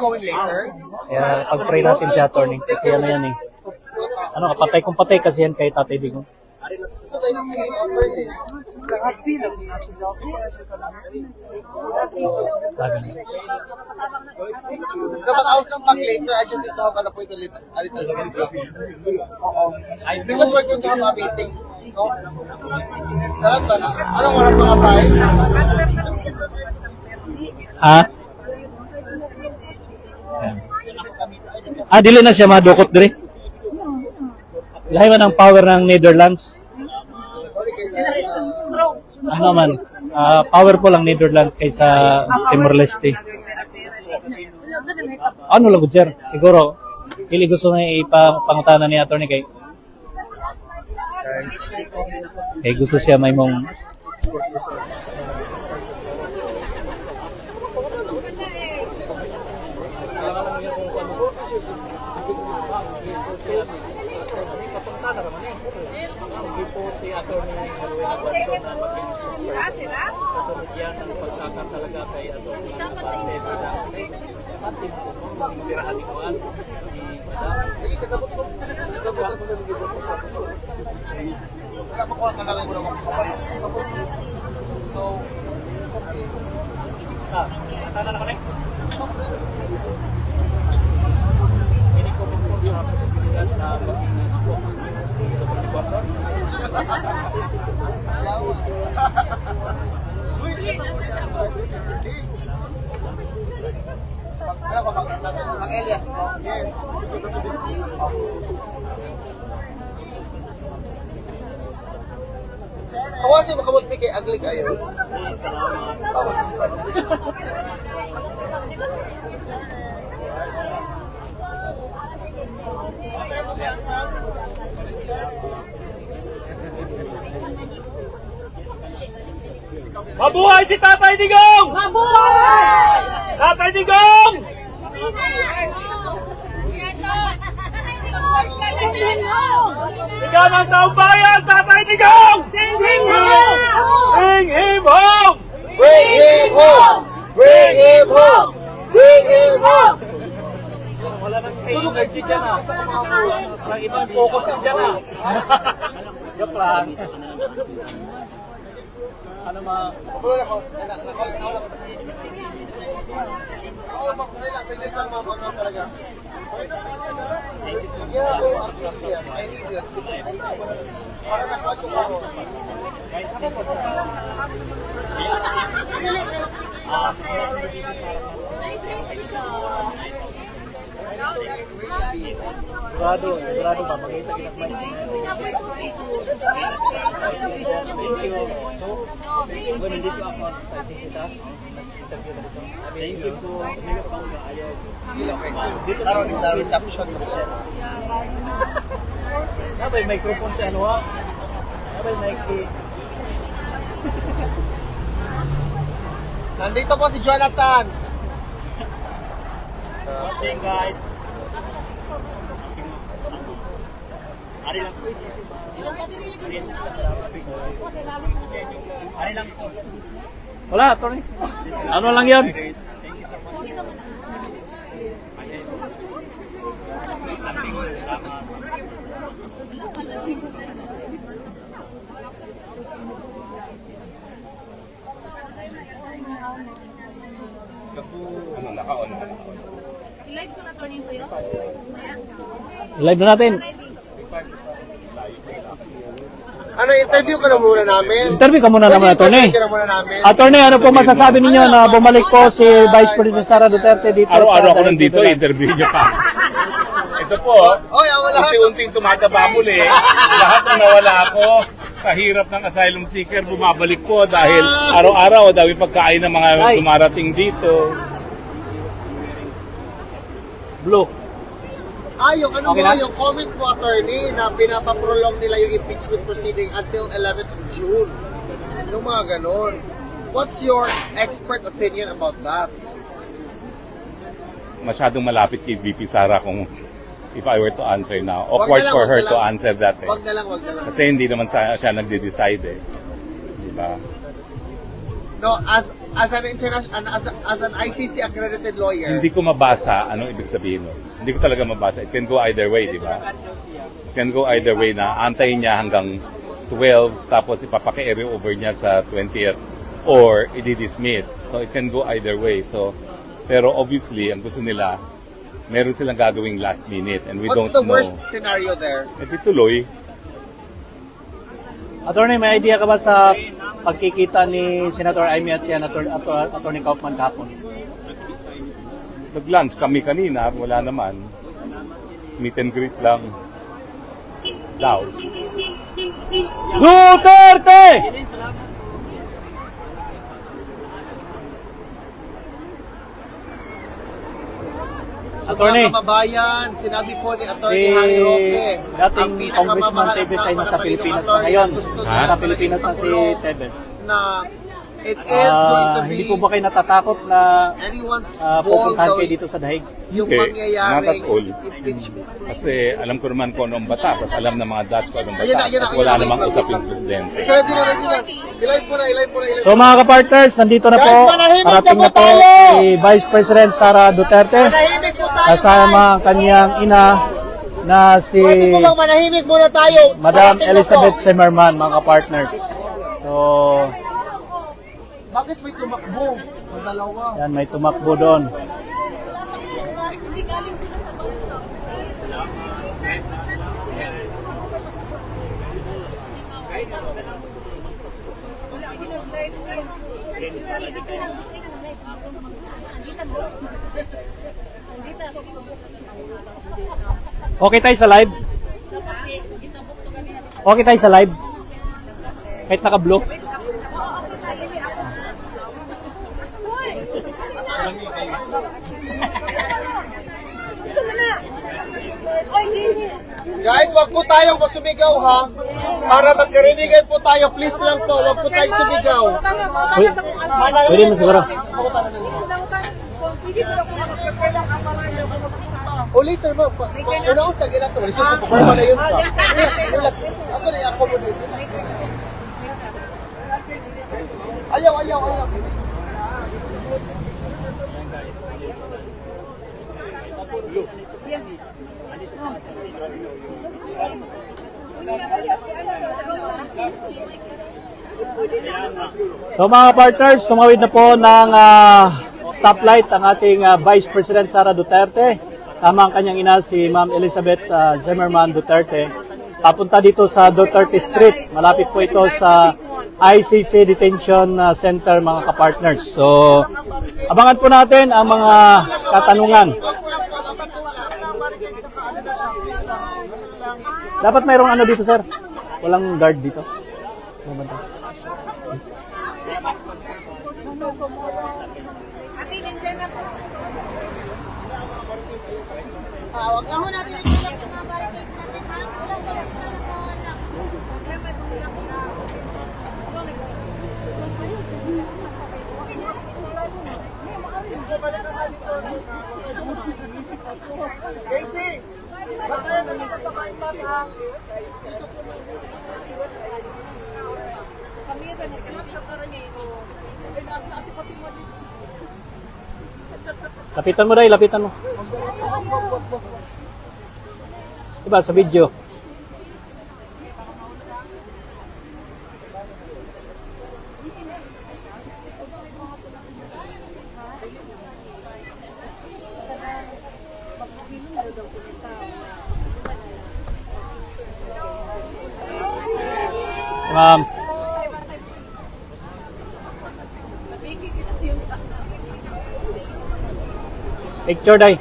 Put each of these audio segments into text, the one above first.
going later? Kaya pag-pray natin si attorney. Kasi ano yan eh. Ano, patay kung patay kasi yan kay Tatay Digong. Because I don't really offer this. No, but I'll come back later. I just need to have an appointment a little bit. Because we're going to have a meeting. No? Sarap ba na? Anong oras mga 5? Dili na siya madukot dire. Lahi man ang power ng Netherlands. Ano man, powerful ang Netherlands kaysa Timor-Leste. Ano lang sir? Siguro, pili gusto na ipangutanan ni attorney kay gusto siya may mong sige, kasabot ko. Kasabot ako sa bigay ko sa ko. Wala makuha ka lang mo ng kapalit. So, okay. Tana na connect. Ini comment po sa posibilidad na maging spokesman si Dr. Guapo. Mag-Elias mo? Yes. Kawan siya makamot ni kay Agli kayo. Mabuhay si Tatay Digong! Mabuhay! Tatay Digong! Sigaw ng taong bayan, Tatay Digong! Bring him home! Bring him home! Bring him home! Bring him home! Bring him home! Wala nang energy dyan ah. Walang ibang focus dyan ah. Joke lang. Ano ma... Oo, makulay lang. Pwede lang mga talaga. Yeah, oh, actually, yes. I need it. Para nakawatch ako. Sigurado ba? Magkita ginagmay siya. Thank you. So, hindi ko ako kita. Thank you po. Karon sa reception mo. May microphone sa ano ha? May mic si... Nandito po si Jonathan. Watching guys. Ari lang po. Ari lang po. Wala, Tony. Ano lang yan? Ano, naka-on. I-live ko na attorney sa'yo? Live na natin. Ano, interview ka na muna namin? Interview ka muna naman, attorney. Interview ka na muna namin. Attorney, ano po masasabi ninyo na bumalik po si Vice President Sara Duterte dito? Araw-araw ako nandito, interview niyo pa. Ito po, unti-unting tumataba muli. Lahat na nawala ako sa hirap ng asylum seeker, bumabalik po dahil araw-araw dami pagkain ng mga dumarating dito. Blue. Yung ano okay ba, yung comment mo, attorney, na pinapaprolong nila yung impeachment proceeding until 11th of June. Yung mga ganon. What's your expert opinion about that? Masyadong malapit kay VP Sara kung if I were to answer now. Awkward for her to answer that. Wag na lang. Kasi hindi naman siya nagde-decide eh. Diba? No, as as an international, as an ICC accredited lawyer. Hindi ko mabasa anong ibig sabihin nun. Hindi ko talaga mabasa. It can go either way, di ba? It can go either way na antayin niya hanggang 12 tapos ipapaki-carry over niya sa 20th or i-dismiss. So it can go either way. So pero obviously ang gusto nila meron silang gagawing last minute and we What's don't the know. worst scenario there? Edi tuloy. Attorney, may idea ka ba sa pagkikita ni Senator Amy at si Attorney Kaufman kahapon? Nag-lunch kami kanina, wala naman. Meet and greet lang. Daw. Duterte! Attorney, Mga kababayan, sinabi po ni Attorney si Harry Roque, dating Congressman Tevez ay nasa Pilipinas na ngayon. Nasa Pilipinas na si Tevez. Na it is going to be Hindi po ba kayo natatakot na anyone's ball pupuntahan daw kayo dito sa dahig? yung Okay, mangyayaring not at all. impeachment. Kasi alam ko naman kung anong batas at alam ng mga Dutch kung anong Ayun na, batas ayun na, at wala ayun na. namang usap yung presidente. Ready na, ready na. Ilive po na, ilive po na, ilive So mga kapartners, nandito na po, Guys, manahimik parating na na po po tayo! si Vice President Sara Duterte Manahimik po tayo, kasama ang guys! kanyang ina na si Pwede po bang manahimik muna tayo? Madam Parating na Elizabeth po. Zimmerman, mga kapartners. So, Bakit may tumakbo? Dalawa. yan, may tumakbo doon. Hindi galing sila sa bus. Okay tayo sa live? Okay tayo sa live? Kahit naka-blue? Guys, wag po tayong sumigaw ha. Para magkarinigan po tayo, please lang po, wag po tayong sumigaw. Pwede mo siguro. O later mo, unaon sa ginato, lisod ko, pagpapala na yun pa. Relax, ako na i-accommodate. Ayaw, ayaw, ayaw. So mga partners, tumawid na po ng stoplight ang ating Vice President Sara Duterte. Tama ang kanyang ina si Ma'am Elizabeth Zimmerman Duterte. Papunta dito sa Duterte Street. Malapit po ito sa ICC Detention Center, mga kapartners. So, abangan po natin ang mga katanungan. Dapat mayroong ano dito, sir? Walang guard dito. Bumanta. Wag lang ho natin i-check yung mga barricades natin, ha? Casey, ba't tayo nandito sa Maimbat, ha? Kami yung nag-snap sa karanya ito. Ay, nasa ati pati mo dito. Lapitan mo, Day. Lapitan mo. Diba, sa video. Ma'am. Picture, Day.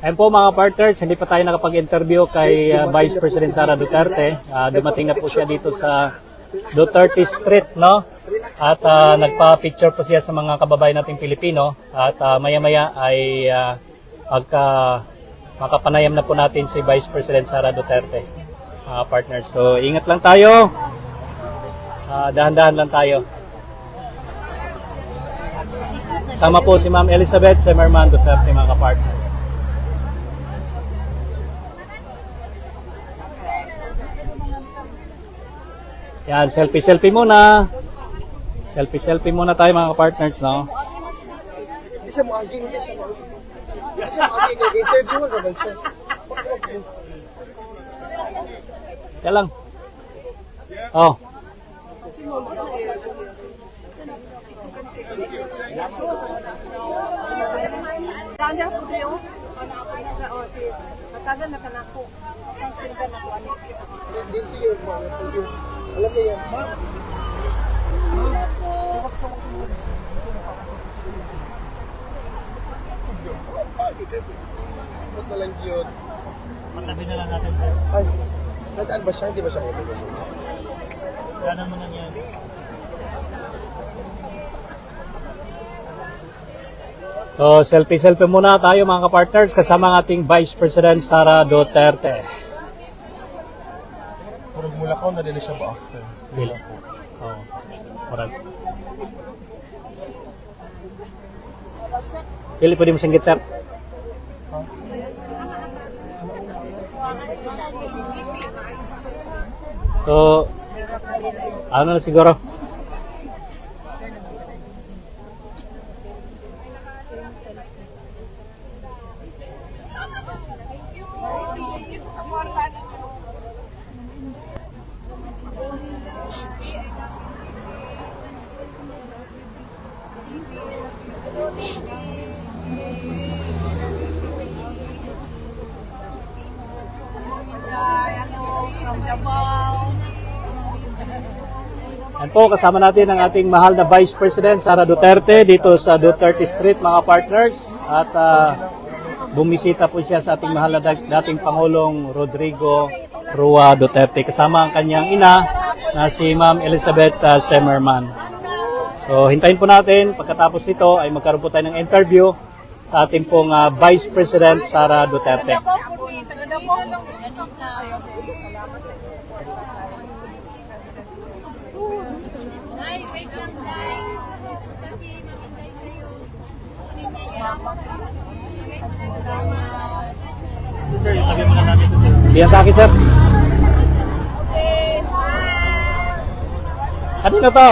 Ayun po mga partners, hindi pa tayo nakapag-interview kay Vice President Sara Duterte. Dumating na po siya dito sa Duterte Street, no? At nagpa-picture po siya sa mga kababayan nating Pilipino at maya-maya ay makapanayam na po natin si Vice President Sara Duterte, mga partners. So ingat lang tayo, dahan-dahan lang tayo. Sama po si Ma'am Elizabeth Zimmerman Duterte, mga partners. Yan, selfie muna. Selfie muna tayo, mga partners, no? Hindi siya mo aging, hindi siya mo aging. Interview mo naman siya. Yan lang. Oh. Danda po kayo. Matagal na kanako. Dito yun, alam niyo yan, ma'am. Ba't na lang yun? Matabi na lang natin, sir. Ay, nag-aan ba siya? Hindi ba siya ito? Wala naman nangyari. So, selfie muna tayo, mga kapartners, kasama ang ating Vice President Sara Duterte. Purag mula ko, nadali siya ba after? Bila po. Oo. Purag. Pili po di mo singgit, sir. So, ano na siguro? Yan po, kasama natin ang ating mahal na Vice President Sara Duterte dito sa Duterte Street, mga partners. At bumisita po siya sa ating mahal na dating Pangulong Rodrigo Roa Duterte, kasama ang kanyang ina na si Ma'am Elizabeth Zimmerman. So hintayin po natin, pagkatapos nito ay magkaroon po tayo ng interview sa ating pong Vice President Sara Duterte. Sir, itabi mo na natin ito, sir. Diyan sa akin, sir. Kanino to?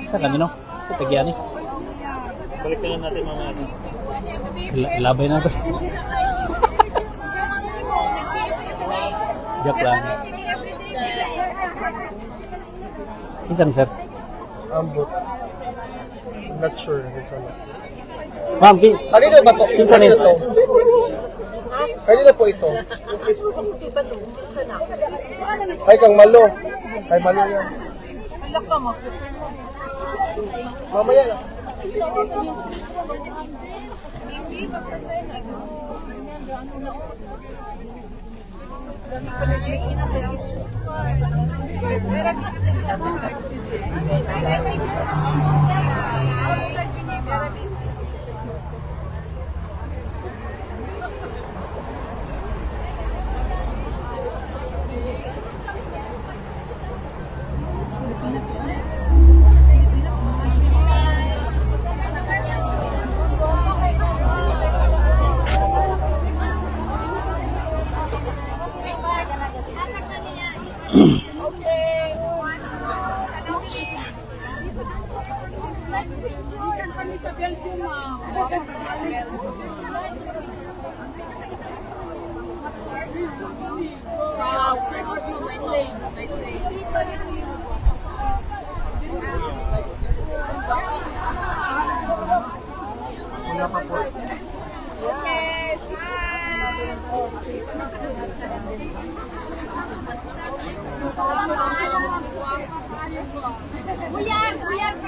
Sa kanino? Sa Tagyani? Balik na natin mga natin. Labay na ito. Joke lang. Isan, sir? Ambot. Not sure. Ma'am, kanino ba to? Kanino to? Kanino po ito? Ay, kang malo. Ay, malo yan. Mamaya na. Wala pa po. Yes, Buyag.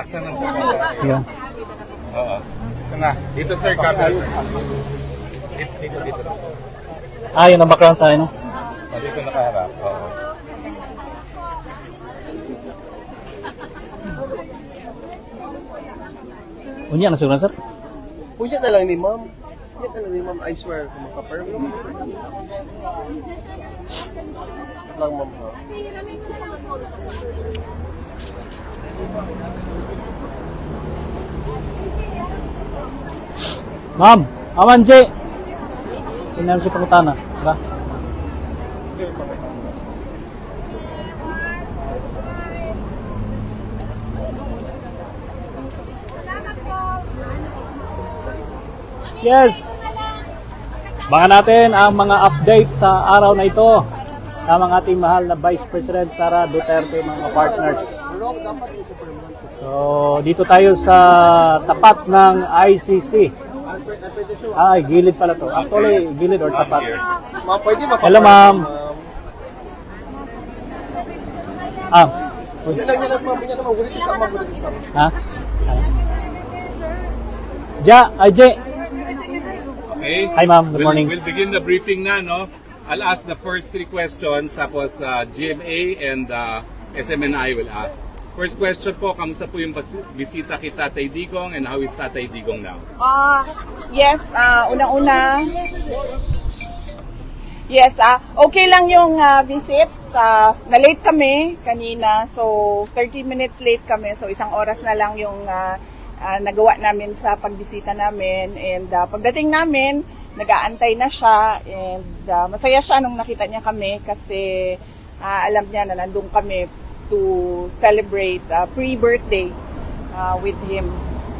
Sana siya. Yeah. Oo. Sana. Dito sir, camera. Dito. Ah, yun ang background sa ano? Dito nakaharap. Oo. Unya, nasunan sir? Punya na lang ni ma'am. Punya na lang ni ma'am, I swear. Kung makaperm lang ma'am. Ha? Ma'am, aman J. Tingnan si pangutana, ba? Yes. Baka natin ang mga update sa araw na ito sa mga ating mahal na Vice President Sara Duterte, mga partners. So, dito tayo sa tapat ng ICC. Ay, gilid pala to. Actually, gilid or tapat. Ma'am, pwede mapaperm. Hello, ma'am. Yan lang, ma'am. Yan naman. Gulit isa, ma'am. Gulit isa. Ha? Ja, ay J. Okay. Hi ma'am, good morning. We'll begin the briefing na, no? I'll ask the first 3 questions, tapos GMA and SMNI will ask. First question po, kamusta po yung bisita kay Tatay Digong and how is Tatay Digong now? Yes, unang-una. Yes, okay lang yung visit. Na-late kami kanina, so 30 minutes late kami. So 1 oras na lang yung nagawa namin sa pagbisita namin. And pagdating namin, nag-aantay na siya. And masaya siya nung nakita niya kami kasi alam niya na nandun kami to celebrate pre-birthday with him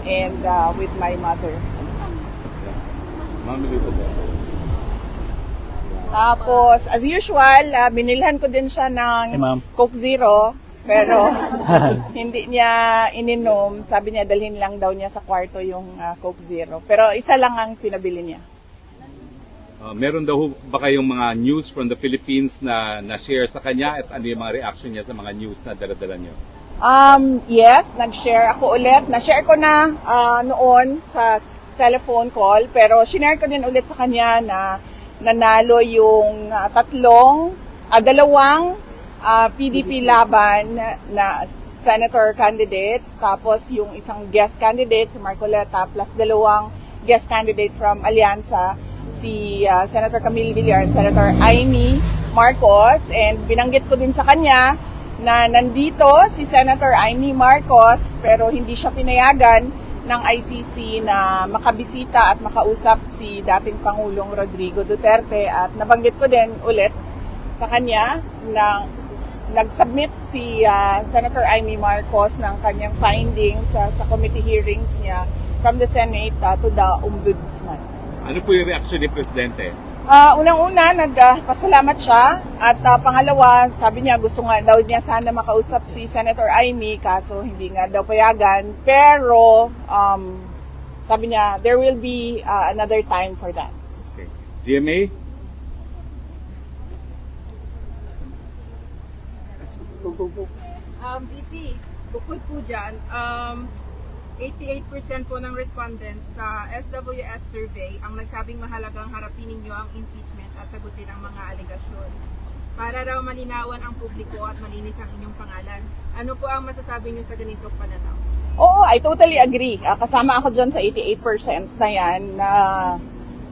and with my mother. Tapos, as usual, binilhan ko din siya ng Coke Zero, pero hindi niya ininom. Sabi niya, dalhin lang daw niya sa kwarto yung Coke Zero. Pero isa lang ang pinabili niya. Meron daw ba kayong mga news from the Philippines na na-share sa kanya at ano yung mga reaction niya sa mga news na dala-dala niyo? Yes, nag-share ako ulit. Na-share ko na noon sa telephone call, pero shinare ko din ulit sa kanya na nanalo yung dalawang PDP laban na senator candidates, tapos yung isang guest candidate, si Marcoleta, plus 2 guest candidate from Alianza, si Senator Camille Villar at Senator Amy Marcos. And binanggit ko din sa kanya na nandito si Senator Amy Marcos pero hindi siya pinayagan ng ICC na makabisita at makausap si dating Pangulong Rodrigo Duterte. At nabanggit ko din ulit sa kanya na nag-submit si Senator Amy Marcos ng kanyang findings sa committee hearings niya from the Senate to the Ombudsman. Ano po yung reaction ni Presidente? Unang-una, nagpasalamat siya. At pangalawa, sabi niya gusto nga daw niya sana makausap si Senator Amy, kaso hindi nga daw payagan. Pero sabi niya, there will be another time for that. Okay. GMA? VP, bukod po dyan, 88% po ng respondents sa SWS survey ang nagsabing mahalagang harapin ninyo ang impeachment at sagutin ang mga alegasyon. Para raw malinawan ang publiko at malinis ang inyong pangalan. Ano po ang masasabi niyo sa ganitong pananaw? Oo, I totally agree. Kasama ako dyan sa 88% na yan na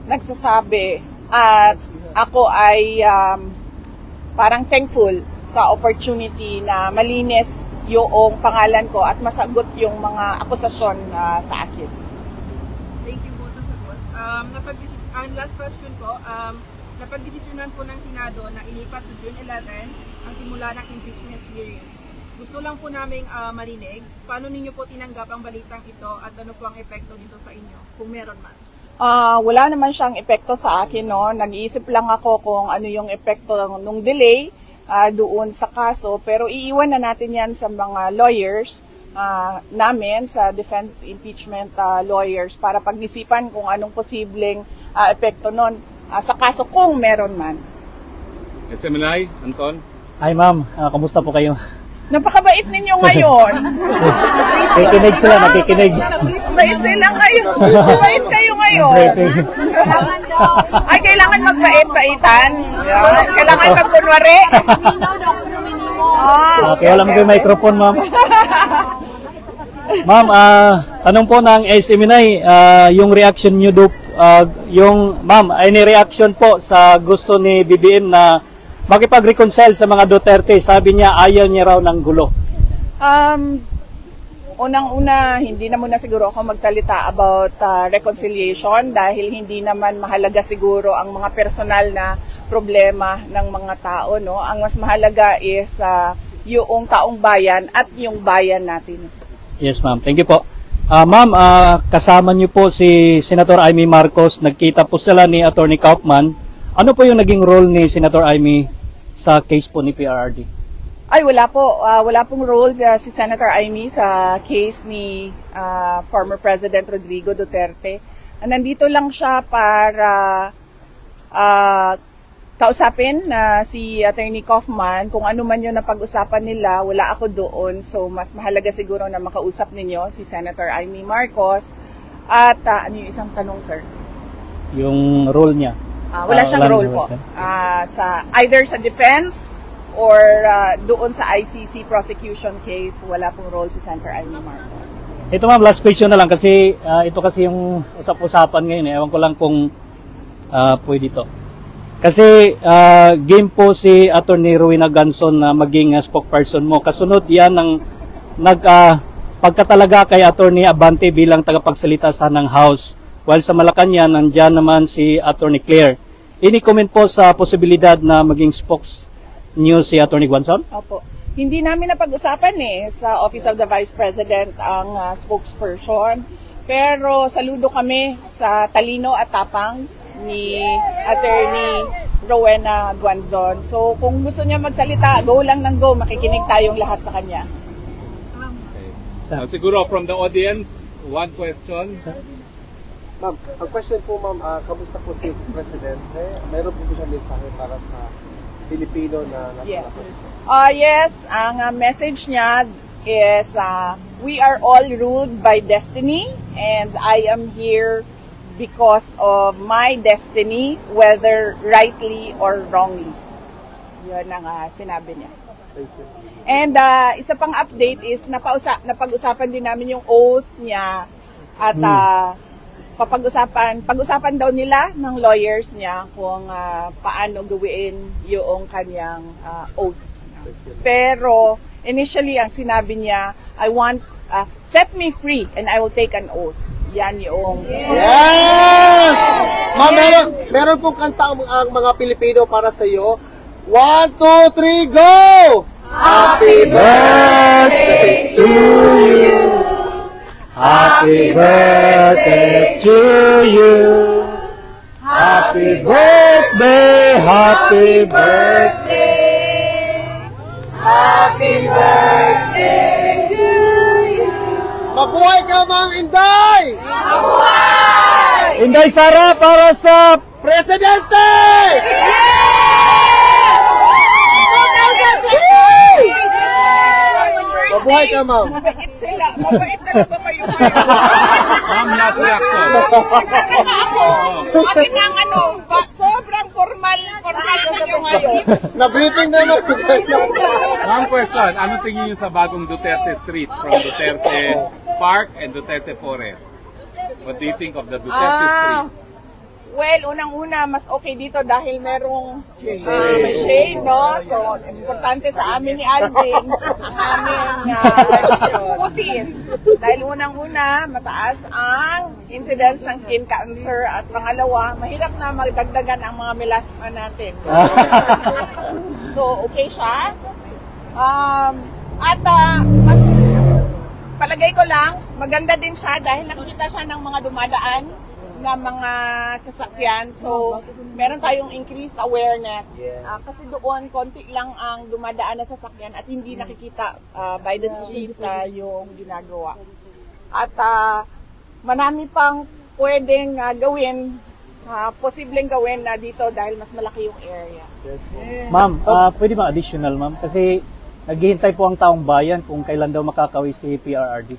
nagsasabi. At ako ay parang thankful sa opportunity na malinis yung pangalan ko at masagot yung mga akusasyon sa akin. Thank you po sa sagot. Last question po, napagdesisyonan po ng Senado na ilipat sa June 11 ang simula ng impeachment hearing. Gusto lang po naming marinig, paano ninyo po tinanggap ang balitang ito at ano po ang epekto nito sa inyo, kung meron man? Wala naman siyang epekto sa akin, no? Nag-iisip lang ako kung ano yung epekto ng delay doon sa kaso. Pero iiwan na natin yan sa mga lawyers namin, sa defense impeachment lawyers, para pag-isipan kung anong posibleng epekto nun sa kaso kung meron man. SMNI, Anton? Hi ma'am, kamusta po kayo? Napakabait ninyo ngayon. Nakikinig sila, nakikinig. Bait sila ngayon. Mabait kayo ngayon. Ay, kailangan magbait-baitan. Kailangan magkunwari. Okay, alam ko yung microphone, ma'am. Ma'am, tanong po ng SMNI, yung reaction nyo do, ma'am, any reaction po sa gusto ni BBM na makipag-reconcile sa mga Duterte? Sabi niya, ayaw niya raw ng gulo. Unang-una, hindi na muna siguro ako magsalita about reconciliation dahil hindi naman mahalaga siguro ang mga personal na problema ng mga tao, no? Ang mas mahalaga is yung taong bayan at yung bayan natin. Yes, ma'am. Thank you po. Ma'am, kasama niyo po si Senator Amy Marcos. Nagkita po sila ni Attorney Kaufman. Ano po yung naging role ni Senator Amy sa case po ni PRRD? Ay, wala po. Wala pong role si Senator Amy sa case ni former President Rodrigo Duterte. Nandito lang siya para kausapin si Attorney Kaufman. Kung ano man yun na pag-usapan nila, wala ako doon. So, mas mahalaga siguro na makausap ninyo si Senator Amy Marcos. At ano yung isang tanong, sir? Yung role niya? Wala siyang role po. Either sa defense or doon sa ICC prosecution case, wala pong role si Senator Amy Marcos. Ito ma'am, last question na lang kasi ito kasi yung usap-usapan ngayon. Ewan ko lang kung pwede ito. Kasi game po si Attorney Rowena Ganson na maging spokesperson mo. Kasunod yan ng pagkatalaga kay Attorney Abante bilang tagapagsalita sa ng House. While sa Malacanang, nandyan naman si Attorney Claire. Ini-comment po sa posibilidad na maging spokes niyo si Attorney Ganson? Opo. Hindi namin napag-usapan sa Office of the Vice President ang spokesperson. Pero saludo kami sa talino at tapang ni Attorney Rowena Ganson. So kung gusto niya magsalita, go lang ng go. Makikinig tayong lahat sa kanya. Siguro from the audience, one question. Ma'am, ang question po ma'am, kamusta po si Presidente? Mayroon po siya mensahe para sa Pilipino na nasa labas? Yes, ang message niya is we are all ruled by destiny and I am here because of my destiny, whether rightly or wrongly. Yun ang sinabi niya. Thank you. And isa pang update is napag-usapan din namin yung oath niya at pag-usapan daw nila ng lawyers niya kung paano gawin yung kanyang oath. Pero initially ang sinabi niya, I want set me free and I will take an oath. Yan yung Yes! Ma'am, meron pong kanta ang mga Pilipino para sa iyo. 1, 2, 3, go! Happy birthday to you. Happy birthday to you. Happy birthday, happy birthday. Happy birthday to you. Mabuhay ka, Ma'am Inday! Mabuhay! Inday Sara para sa Presidente! Mabuhay ka, Ma'am. mabait sila. Mabait talaga kayo. Ma'am, last reaction. Akin ang sobrang formal kayo ngayon. Na-briefing naman. One question, ano tingin niyo sa bagong Duterte Street from Duterte Park and Duterte Forest? What do you think of the Duterte Street? Well, unang-una, mas okay dito dahil merong may shade, no? So, importante sa amin ni Alvin ang aming cuties. Dahil unang-una, mataas ang incidence ng skin cancer at pangalawa, mahirap na magdagdagan ang mga melasma natin. So, okay siya. At mas palagay ko lang, maganda din siya dahil nakikita siya ng mga dumadaan na mga sasakyan. So, meron tayong increased awareness. Kasi doon, konti lang ang dumadaan na sasakyan at hindi nakikita by the street yung ginagawa. At marami pang pwedeng gawin, posibleng gawin na dito dahil mas malaki yung area. Ma'am, pwede ba additional, ma'am? Kasi naghihintay po ang taong bayan kung kailan daw makakawi si PRRD.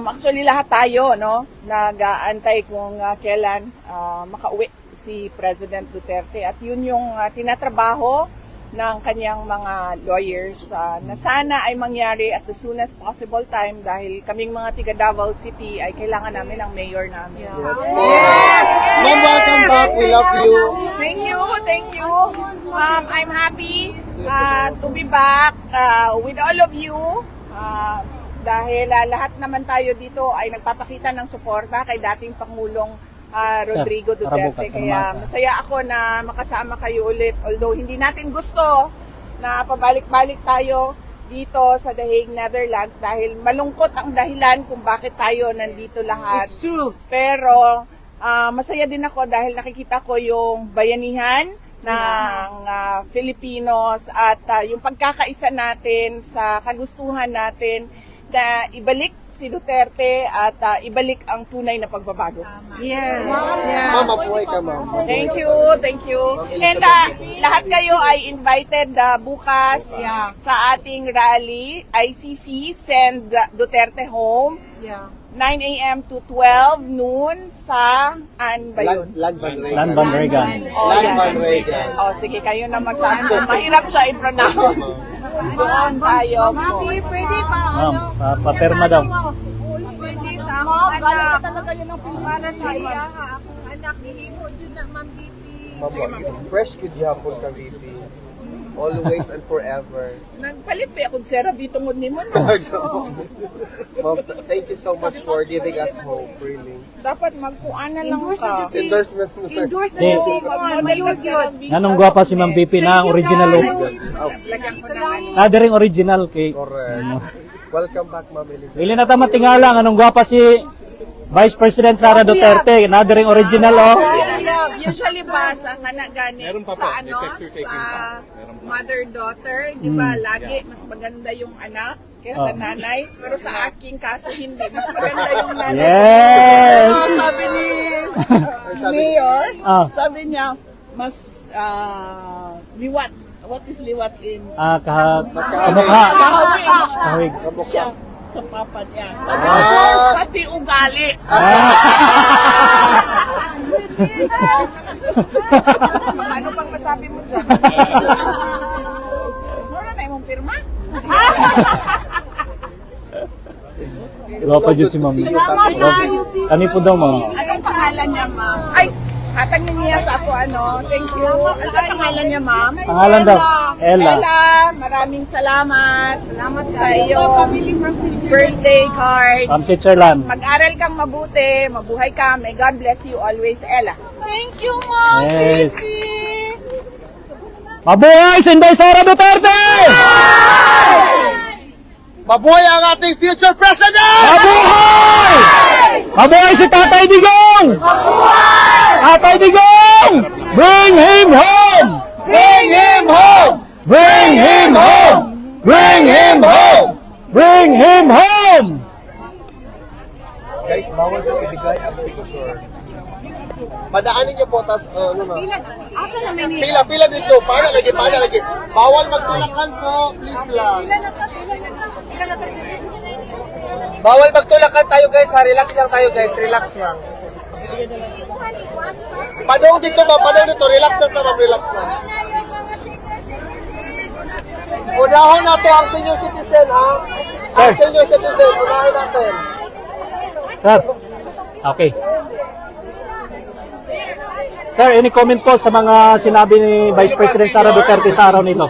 Actually, lahat tayo, no, nag-aantay kung kailan makauwi si President Duterte. At yun yung tinatrabaho ng kanyang mga lawyers na sana ay mangyari at the soonest possible time dahil kaming mga tiga Davao City ay kailangan namin ang mayor namin. Yes, Ma'am, welcome back. We love you. Thank you. I'm happy to be back with all of you. Dahil lahat naman tayo dito ay nagpapakita ng suporta kay dating Pangulong Rodrigo Duterte. Kaya masaya ako na makasama kayo ulit. Although hindi natin gusto na pabalik-balik tayo dito sa The Hague, Netherlands dahil malungkot ang dahilan kung bakit tayo nandito lahat. It's true. Pero masaya din ako dahil nakikita ko yung bayanihan ng Filipinos at yung pagkakaisa natin sa kagustuhan natin na ibalik si Duterte at ibalik ang tunay na pagbabago. Yes. Ma'am, mabuhay ka, ma'am. Thank you. And lahat kayo ay invited bukas sa ating rally, ICC, Send Duterte Home. 9 a.m. to 12 noon sa Land Van Regan. Sige, kayo na magsabi. Mahirap siya i-pronounce. Doon tayo. Mami, pwede pa. Ma'am, paperma daw. Pwede sa akong anak. Talaga yun ang para sa iya. Akong anak, nihimo dyan na Ma'am BP. Fresh good yapon ka, VP. Always and forever. Nagpalit pa akong sera dito mo ni mo. Ma'am, thank you so much for giving us hope, really. Dapat magkuana lang ka. Endorsement mo. Endorse na Eh, yung Mag-model ka sa visa. Nanong gwapa si Ma'am BP na ang original o. Lagyan ko na. Nadaring original kay. Correct. Welcome back, Ma'am Elizabeth. Dili na ta matingala anong gwapa si Vice President Sara Duterte. Nadaring original o. Usually ba sa kanagani Meron pa po, sa detector taking sa pa. Meron pa. mother-daughter, di ba, lagi mas maganda yung anak kaysa nanay. Pero sa aking kaso hindi, mas maganda yung nanay. Yes! Sabi ni Mayor, sabi niya, mas liwat. What is liwat in? Kamukha. Kahawig. Siya sa papa niya. Sabi niya, pati ugali. Ano pang masabi mo dyan? Mura na yung pirma? Gwapa dyan si Ma'am. Kami po daw, Ma'am. Anong pangalan niya, Ma'am? Ay! Hatag niya sa ako, Thank you. Ano pangalan niya, Ma'am? Pangalan daw, Ella. Maraming salamat. Salamat sa iyo. Birthday card. From Switzerland. Mag-aral kang mabuti. Mabuhay ka. May God bless you always, Ella. Thank you, Ma'am. Yes. Mabuhay si Inday Sara Duterte! Mabuhay ang ating future president! Mabuhay! Mabuhay si Tatay Digong! Mabuhay! Tatay Digong! Bring him home! Bring him home! Bring him home! Bring him home! Bring him home! Guys, bawal ko ibigay ang picture. Padaanin niyo po, tas, Pila dito, para lagi. Bawal magtulakan po, please lang. Bawal magtulakan tayo guys, relax lang tayo guys, relax lang. Padong dito, relax lang. Unahon na to ang senior citizen, ha? Ang senior citizen, unahin natin. Sir, okay. Sir, any comment po sa mga sinabi ni Vice President Sara Duterte sa araw nito?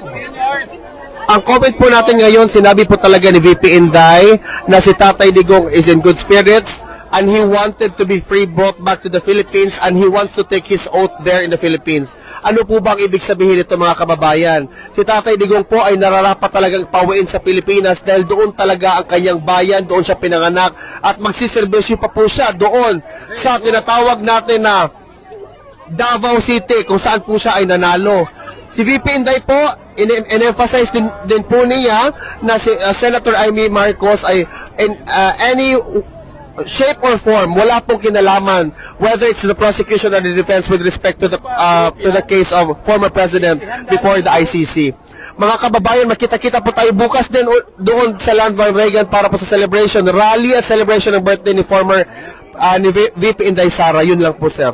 Ang comment po natin ngayon, sinabi po talaga ni VP Inday na si Tatay Digong is in good spirits and he wanted to be free, brought back to the Philippines, and he wants to take his oath there in the Philippines. Ano po bang ibig sabihin nito mga kababayan? Si Tatay Digong po ay nararapat talagang pauwiin sa Pilipinas dahil doon talaga ang kanyang bayan, doon siya pinanganak, at magsiservisyo pa po siya doon sa tinatawag natin na Davao City, kung saan po siya ay nanalo. Si VP Inday po, in-emphasize din po niya na si Senator Amy Marcos ay in any shape or form, wala pong kinalaman whether it's the prosecution or the defense with respect to the case of former president before the ICC. Mga kababayan, makita-kita po tayo bukas din doon sa Land Van Reagan para po sa celebration, rally at celebration ng birthday ni former ni VP Inday Sara. Yun lang po, sir.